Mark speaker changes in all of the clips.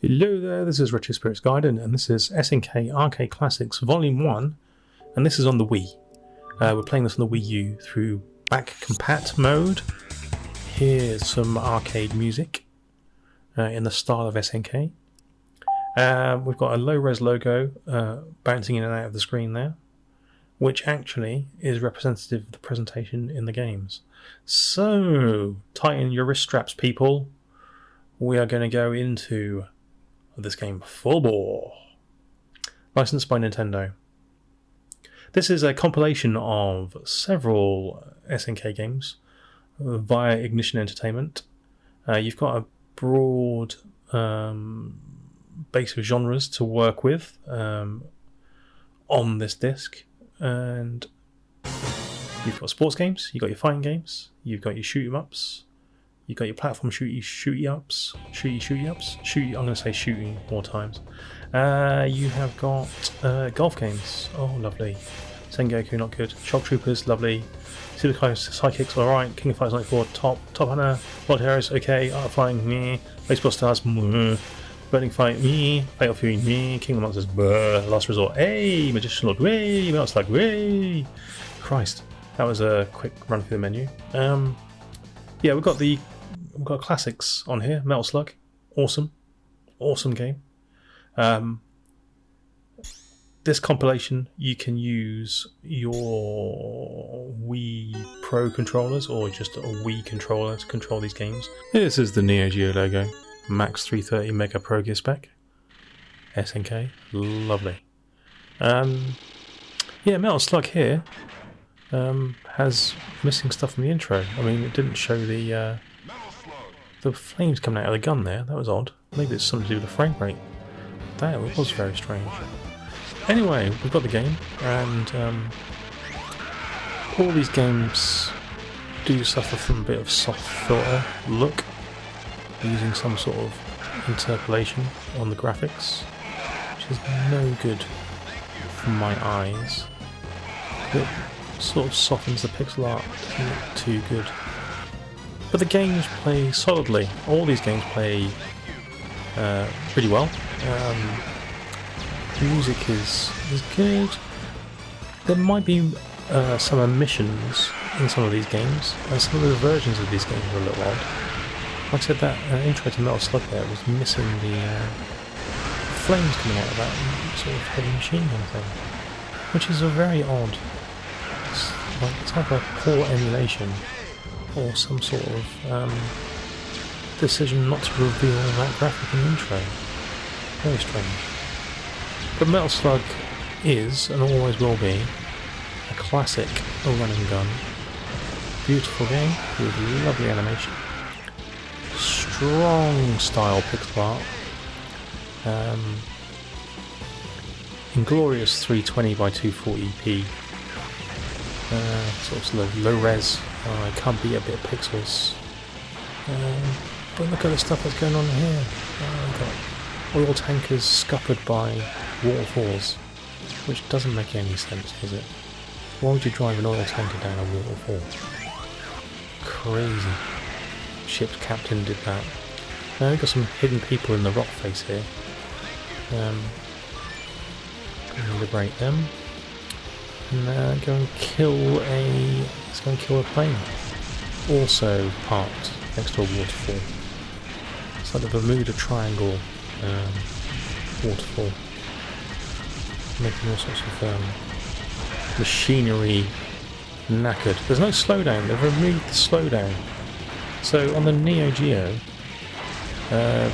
Speaker 1: Hello there, this is Richard Spirits Guided, and this is SNK Arcade Classics Volume 1, and this is on the Wii. We're playing this on the Wii U through back compat mode. Here's some arcade music in the style of SNK. We've got a low-res logo bouncing in and out of the screen there, which actually is representative of the presentation in the games. So, tighten your wrist straps, people. We are going to go into this game full bore. Licensed by Nintendo. This is a compilation of several SNK games via Ignition Entertainment. You've got a broad base of genres to work with on this disc, and you've got sports games, you've got your fighting games, you've got your shoot 'em ups, you've got your platform shooty ups. I'm going to say shooting more times. You have got golf games. Oh, lovely. Sengoku, not good. Shock Troopers, lovely. Super Sidekicks, alright. King of Fighters 94, top Hunter. Wild Heroes, okay. Art of Flying, meh. Baseball Stars, meh. Burning Fight, meh. Fatal Fury, meh. King of Monsters, brr. Last Resort, hey. Magician Lord, way. Metal Slug, way. Christ, that was a quick run through the menu. Yeah, we've got classics on here. Metal Slug, awesome game. This compilation, you can use your Wii Pro controllers or just a Wii controller to control these games. This is the Neo Geo logo, Max 330 Mega Pro Gear spec, SNK, lovely. Yeah, Metal Slug here has missing stuff from the intro. I mean, it didn't show the flames coming out of the gun there. That was odd. Maybe it's something to do with the frame rate. That was very strange. Anyway, we've got the game, and all these games do suffer from a bit of soft filter look, using some sort of interpolation on the graphics, which is no good for my eyes. It sort of softens the pixel art, doesn't look too good. But the games play solidly. All these games play pretty well. The music is good. There might be some omissions in some of these games, and some of the versions of these games are a little odd. Like I said, that intro to Metal Slug there was missing the flames coming out of that sort of heavy machine gun thing, which is a very odd. It's like a poor emulation or some sort of decision not to reveal that graphic in the intro. Very strange. But Metal Slug is, and always will be, a classic run and gun. Beautiful game with lovely animation. Strong style pixel art. Inglorious 320 by 240p. Sort of low res. I can't beat a bit of pixels. But look at the stuff that's going on here. We've got oil tankers scuppered by waterfalls, which doesn't make any sense, does it? Why would you drive an oil tanker down a waterfall? Crazy. Ship's captain did that. Now we've got some hidden people in the rock face here. Liberate them. And go and kill a plane. Also parked next to a waterfall. It's like the Bermuda Triangle waterfall. Making all sorts of machinery knackered. There's no slowdown. They've removed the slowdown. So on the Neo Geo and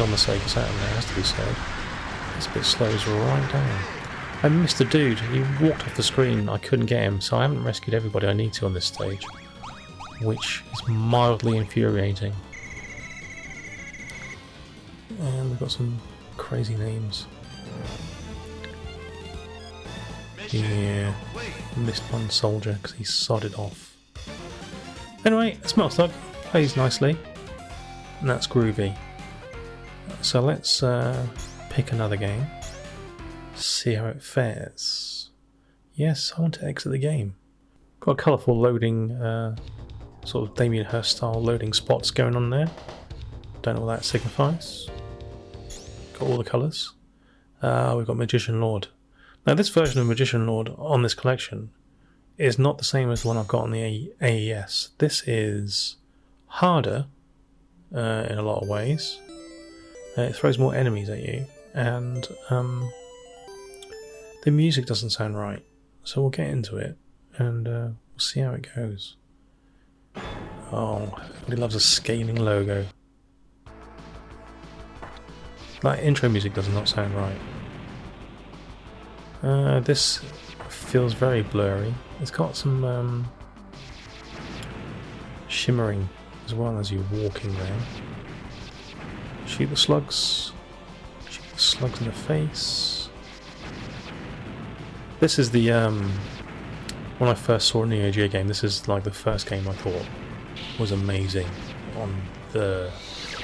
Speaker 1: on the Sega Saturn, there has to be said, this bit slows right down. I missed the dude. He walked off the screen. I couldn't get him, so I haven't rescued everybody I need to on this stage, which is mildly infuriating. And we've got some crazy names. Yeah, missed one soldier because he sodded off. Anyway, it's Metal Slug. Plays nicely, and that's groovy. So let's pick another game. See how it fares. Yes, I want to exit the game. Got a colourful loading, sort of Damien Hirst style loading spots going on there. Don't know what that signifies. got all the colours. We've got Magician Lord. Now this version of Magician Lord on this collection is not the same as the one I've got on the AES. This is harder in a lot of ways. It throws more enemies at you, and the music doesn't sound right. So we'll get into it and we'll see how it goes. Oh, everybody loves a scaling logo. That intro music does not sound right. This feels very blurry. It's got some shimmering as well as you're walking there. Shoot the slugs. Shoot the slugs in the face. This is the when I first saw a Neo Geo game, this is like the first game I thought was amazing on the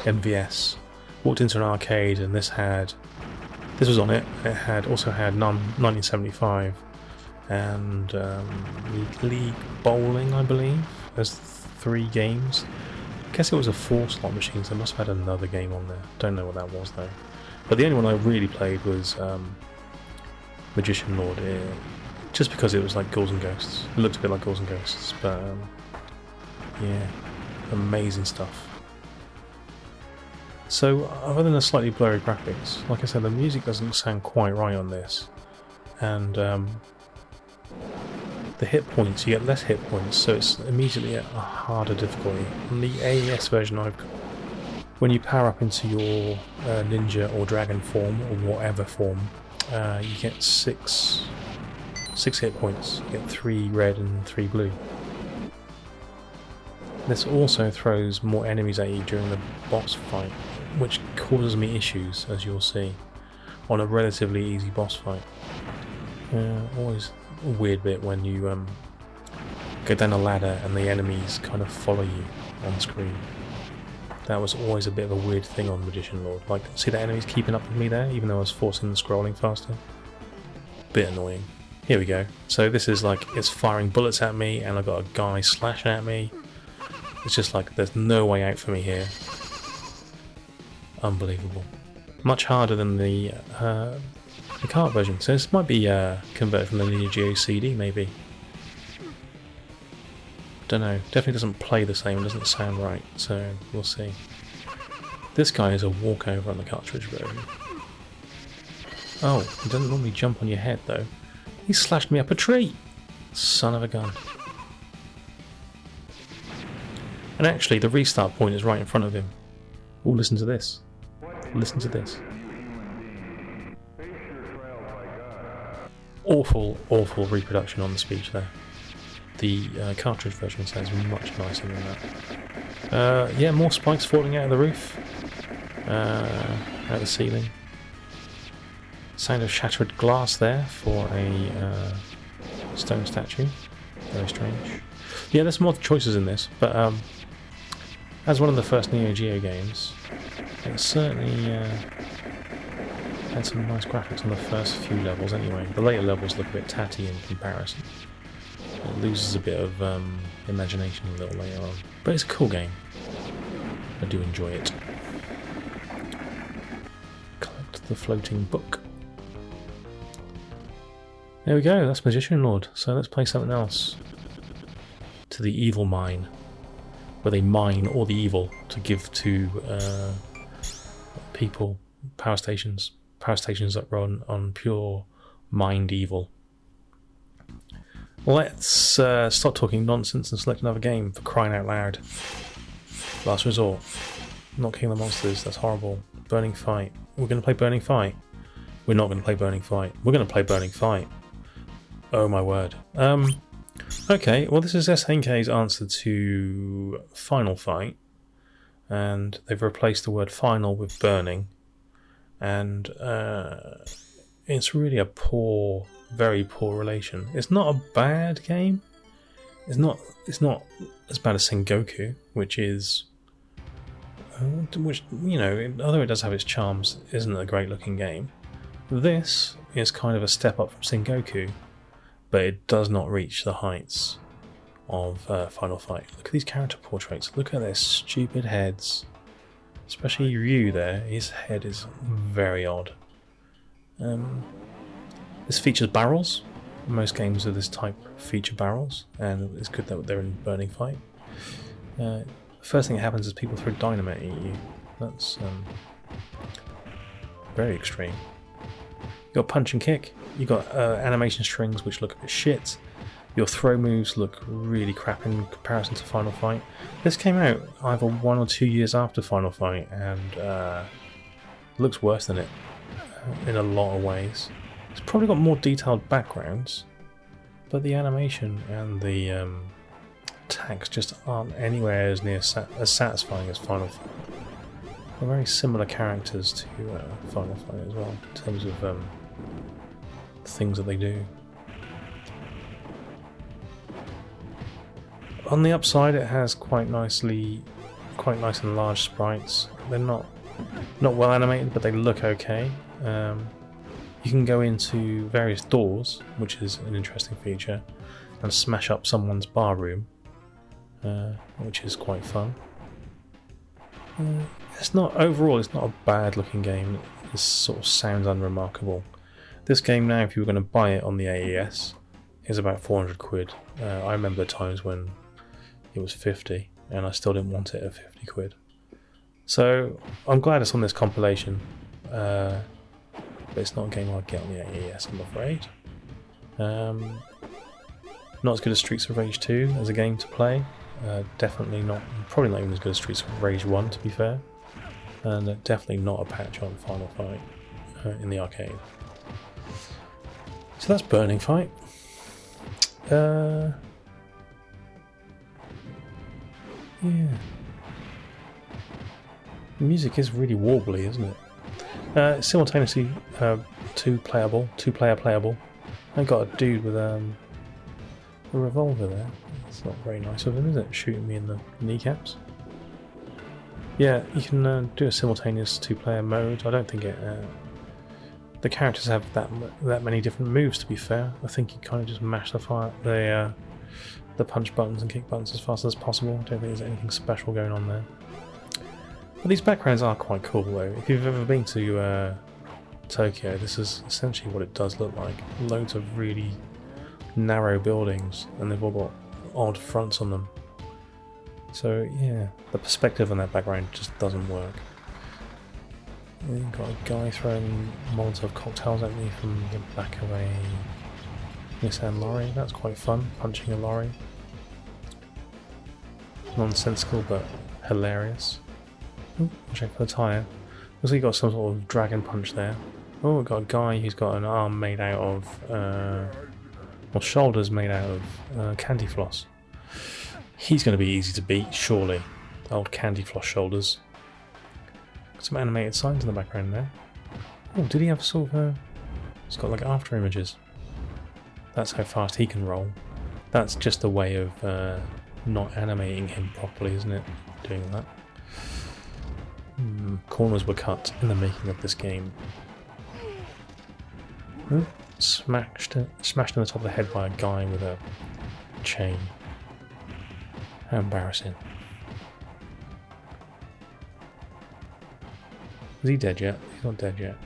Speaker 1: MVS. Walked into an arcade and this was on it. It also had 1975 and League Bowling, I believe, as 3 games. I guess it was a 4-slot machine, so I must have had another game on there. Don't know what that was though. But the only one I really played was Magician Lord, just because it was like Ghouls and Ghosts. It looked a bit like Ghouls and Ghosts, but yeah, amazing stuff. So, other than the slightly blurry graphics, like I said, the music doesn't sound quite right on this, and the hit points, you get less hit points, so it's immediately at a harder difficulty. On the AES version I've got, when you power up into your ninja or dragon form, or whatever form, you get 6 hit points. You get 3 red and 3 blue. This also throws more enemies at you during the boss fight, which causes me issues, as you'll see, on a relatively easy boss fight. Always a weird bit when you go down a ladder and the enemies kind of follow you on screen. That was always a bit of a weird thing on Magician Lord. Like, see the enemies keeping up with me there, even though I was forcing the scrolling faster? Bit annoying. Here we go. So this is like, it's firing bullets at me and I've got a guy slashing at me. It's just like, there's no way out for me here. Unbelievable. Much harder than the cart version. So this might be converted from the Neo Geo CD, maybe. Don't know. Definitely doesn't play the same. It doesn't sound right. So we'll see. This guy is a walkover on the cartridge version. Oh, he doesn't normally jump on your head though. He slashed me up a tree. Son of a gun. And actually, the restart point is right in front of him. Oh, listen to this. Listen to this. Awful, awful reproduction on the speech there. The cartridge version sounds much nicer than that. Yeah, more spikes falling out of the roof. Out of the ceiling. Sound of shattered glass there for a stone statue. Very strange. Yeah, there's more choices in this, but as one of the first Neo Geo games, it certainly had some nice graphics on the first few levels anyway. The later levels look a bit tatty in comparison. It loses a bit of imagination a little later on. But it's a cool game. I do enjoy it. Collect the floating book. There we go, that's Magician Lord. So let's play something else. To the evil mine. Where they mine all the evil to give to people, power stations that run on pure mind evil. Let's stop talking nonsense and select another game, for crying out loud. Last Resort. Not King of the Monsters, that's horrible. Burning Fight. We're going to play Burning Fight. We're not going to play Burning Fight. We're going to play Burning Fight. Oh my word. Okay, well this is SNK's answer to Final Fight. And they've replaced the word final with burning. And it's really a poor, very poor relation. It's not a bad game. It's not as bad as Sengoku, which is, you know, although it does have its charms, isn't a great looking game. This is kind of a step up from Sengoku, but it does not reach the heights of Final Fight. Look at these character portraits. Look at their stupid heads. Especially Ryu there, his head is very odd. This features barrels. Most games of this type feature barrels, and it's good that they're in Burning Fight. The first thing that happens is people throw dynamite at you. That's very extreme. You got punch and kick. You got animation strings which look a bit shit. Your throw moves look really crap in comparison to Final Fight. This came out either 1 or 2 years after Final Fight, and looks worse than it in a lot of ways. It's probably got more detailed backgrounds, but the animation and the attacks just aren't anywhere as near as satisfying as Final Fight. They're very similar characters to Final Fight as well, in terms of the things that they do. On the upside, it has quite nice and large sprites. They're not well animated, but they look okay. You can go into various doors, which is an interesting feature, and smash up someone's bar room, which is quite fun. Overall, it's not a bad looking game. It sort of sounds unremarkable. This game now, if you were going to buy it on the AES, is about 400 quid. I remember the times when it was 50, and I still didn't want it at 50 quid. So I'm glad it's on this compilation, but it's not a game I'd get on the AES, I'm afraid. Not as good as Streets of Rage 2 as a game to play. Probably not even as good as Streets of Rage 1, to be fair. And definitely not a patch on Final Fight in the arcade. So that's Burning Fight. Yeah. The music is really warbly, isn't it? Simultaneously two-player playable. I got a dude with a revolver there. It's not very nice of him, is it? Shooting me in the kneecaps. Yeah, you can do a simultaneous two-player mode. I don't think the characters have that many different moves, to be fair. I think you kind of just mash the punch buttons and kick buttons as fast as possible. I don't think there's anything special going on there. But these backgrounds are quite cool though. If you've ever been to Tokyo, this is essentially what it does look like. Loads of really narrow buildings, and they've all got odd fronts on them. So yeah, the perspective on that background just doesn't work. You've got a guy throwing Molotov cocktails at me from the back of a Nissan lorry. That's quite fun, punching a lorry. Nonsensical but hilarious. Ooh, watch out for the tyre. Looks like you got some sort of dragon punch there. Oh, we've got a guy who's got an arm made out of, or shoulders made out of candy floss. He's going to be easy to beat, surely. Old candy floss shoulders. Got some animated signs in the background there. Oh, did he have sort of it's got like after images. That's how fast he can roll. That's just a way of not animating him properly, isn't it? Doing that. Corners were cut in the making of this game. Ooh, smashed in the top of the head by a guy with a chain. How embarrassing. Is he dead yet? He's not dead yet.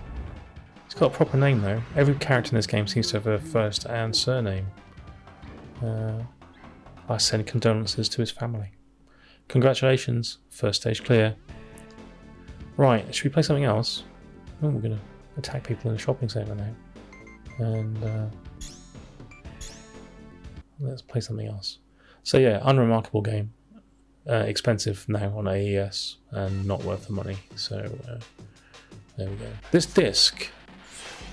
Speaker 1: He's got a proper name though. Every character in this game seems to have a first and surname. I send condolences to his family. Congratulations, first stage clear. Right, should we play something else? Oh, we're going to attack people in a shopping centre now. And let's play something else. So yeah, unremarkable game. Expensive now on AES and not worth the money. So there we go. This disc,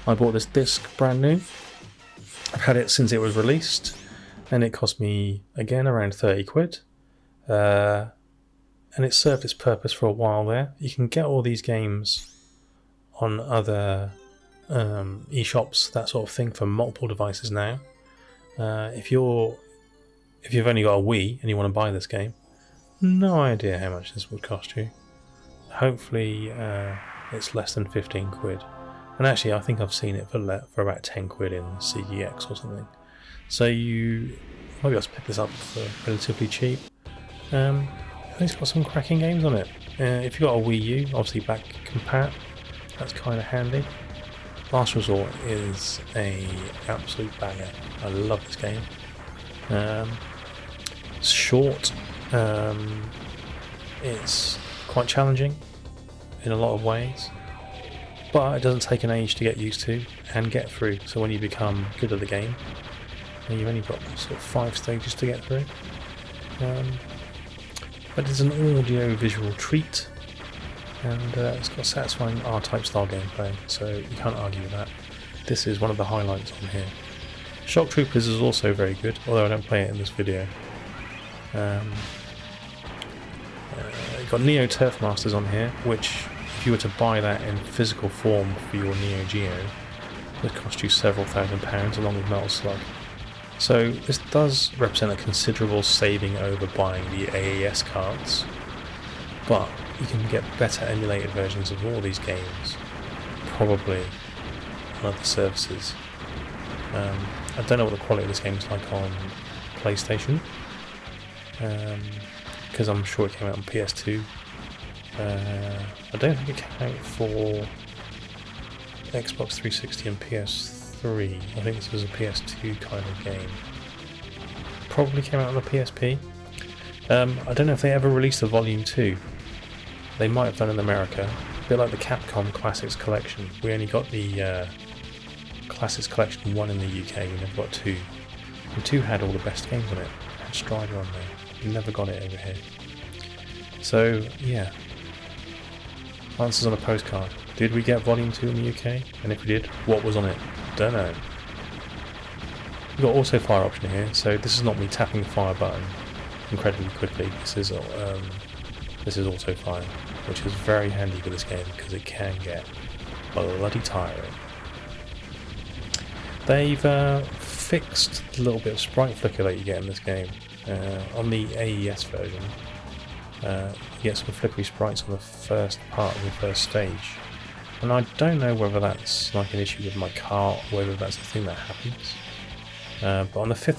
Speaker 1: I bought this disc brand new. I've had it since it was released, and it cost me again around 30 quid. And it served its purpose for a while there. You can get all these games on other eShops, that sort of thing, for multiple devices now. If you've only got a Wii and you want to buy this game, no idea how much this would cost you. Hopefully it's less than 15 quid. And actually I think I've seen it for about 10 quid in CEX or something. So you might be able to pick this up for relatively cheap. It's got some cracking games on it. If you've got a Wii U, obviously back compat, that's kind of handy. Last Resort is a absolute banger. I love this game. It's short. It's quite challenging in a lot of ways, but it doesn't take an age to get used to and get through. So when you become good at the game, and you've only got sort of 5 stages to get through. But it's an audio-visual treat, and it's got satisfying R-type style gameplay, so you can't argue with that. This is one of the highlights on here. Shock Troopers is also very good, although I don't play it in this video. You've got Neo Turf Masters on here, which if you were to buy that in physical form for your Neo Geo, would cost you several £1,000s along with Metal Slug. So this does represent a considerable saving over buying the AES cards, but you can get better emulated versions of all these games, probably on other services. I don't know what the quality of this game is like on PlayStation, because I'm sure it came out on PS2. I don't think it came out for Xbox 360 and PS3. I think this was a PS2 kind of game. Probably came out on the PSP. I don't know if they ever released a Volume 2. They might have done in America. A bit like the Capcom Classics Collection. We only got the Classics Collection 1 in the UK, we never got 2. And 2 had all the best games on it. It had Strider on there. We never got it over here. So, yeah. Answers on a postcard. Did we get Volume 2 in the UK? And if we did, what was on it? Don't know. We've got auto fire option here, so this is not me tapping the fire button incredibly quickly. This is auto fire, which is very handy for this game because it can get bloody tiring. They've fixed the little bit of sprite flicker that you get in this game. On the AES version, you get some flickery sprites on the first part of the first stage. And I don't know whether that's like an issue with my cart or whether that's a thing that happens. But on the 4th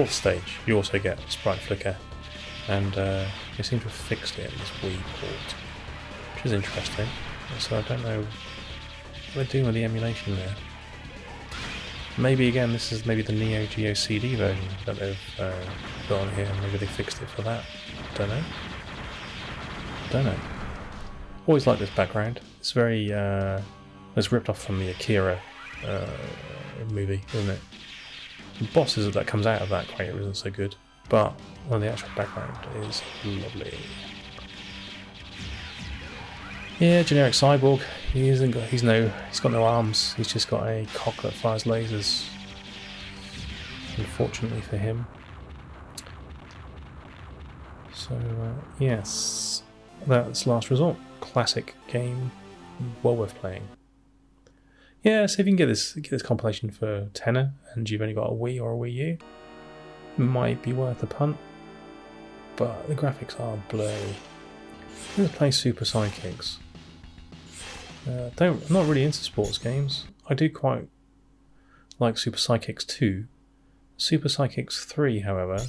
Speaker 1: stage, you also get sprite flicker. And they seem to have fixed it in this Wii port, which is interesting. So I don't know what they're doing with the emulation there. Maybe again, this is maybe the Neo Geo CD version that they've got on here. Maybe they fixed it for that. Don't know. Always like this background. It's very it's ripped off from the Akira movie, isn't it? The bosses that comes out of that crater isn't so good, but the actual background is lovely. Yeah, generic cyborg. He's got no arms. He's just got a cock that fires lasers. Unfortunately for him. So yes, that's Last Resort. Classic game, well worth playing. Yeah, so if you can get this compilation for £10 and you've only got a Wii or a Wii U, it might be worth a punt. But the graphics are blurry. Let's play Super Sidekicks. I'm not really into sports games. I do quite like Super Sidekicks 2. Super Sidekicks 3, however,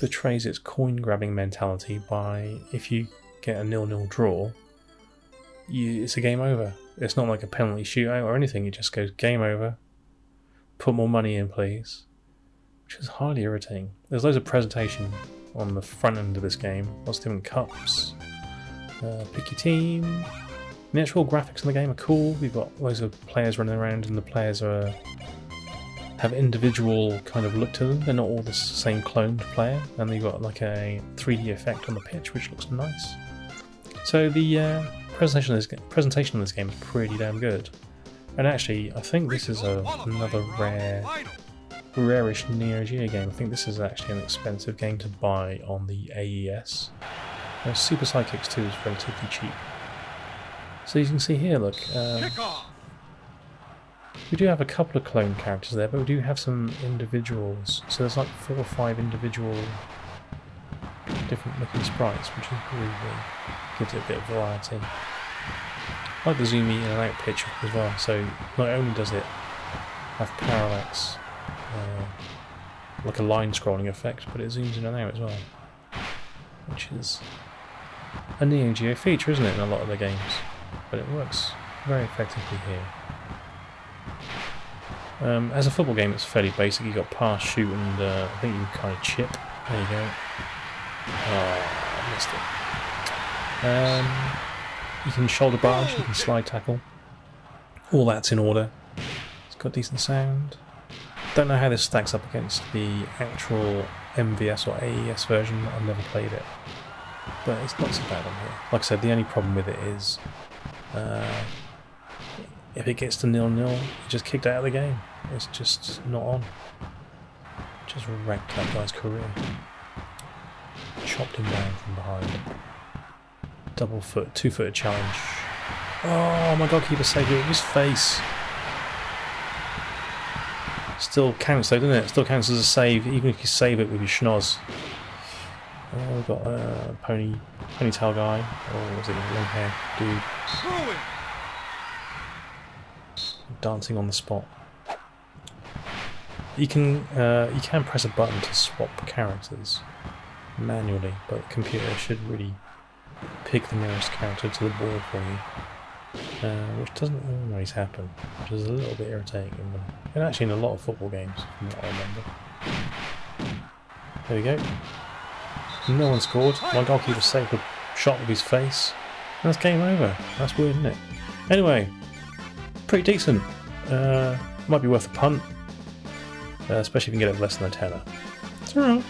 Speaker 1: betrays its coin-grabbing mentality by, if you get a 0-0 draw, it's a game over. It's not like a penalty shootout or anything, it just goes game over, put more money in please, which is highly irritating. There's loads of presentation on the front end of this game, lots of different cups, pick your team. The actual graphics in the game are cool. We've got loads of players running around and the players have individual kind of look to them. They're not all the same cloned player, and they've got like a 3D effect on the pitch which looks nice. So the presentation of this game is pretty damn good. And actually I think this is another rarish Neo Geo game. I think this is actually an expensive game to buy on the AES. Super Sidekicks 2 is relatively cheap. So you can see here, look, we do have a couple of clone characters there, but we do have some individuals. So there's like 4 or 5 individual different looking sprites, which is really gives it a bit of variety. I like the zoom in and out pitch as well, so not only does it have parallax like a line scrolling effect, but it zooms in and out as well, which is a Neo Geo feature, isn't it, in a lot of the games? But it works very effectively here. As a football game, it's fairly basic. You've got pass, shoot, and I think you can kind of chip. There you go. Oh, I missed it. You can shoulder barge, you can slide tackle. All that's in order. It's got decent sound. Don't know how this stacks up against the actual MVS or AES version. I've never played it, but it's not so bad on here. Like I said, the only problem with it is if it gets to 0-0, you're just kicked out of the game. It's just not on. Just wrecked that guy's career. Chopped him down from behind. Double foot, 2-footed challenge. Oh, my goalkeeper saved it with his face. Still counts though, doesn't it? Still counts as a save, even if you save it with your schnoz. Oh, we've got a ponytail guy, or was it a long hair dude? Dancing on the spot. You can press a button to swap characters manually, but the computer should really pick the nearest character to the ball for you, which doesn't always happen, which is a little bit irritating. And actually, in a lot of football games, from what I remember. There we go. No one scored. My goalkeeper saved a shot with his face, and that's game over. That's weird, isn't it? Anyway, pretty decent. Might be worth a punt, especially if you can get it for less than a tenner. It's alright.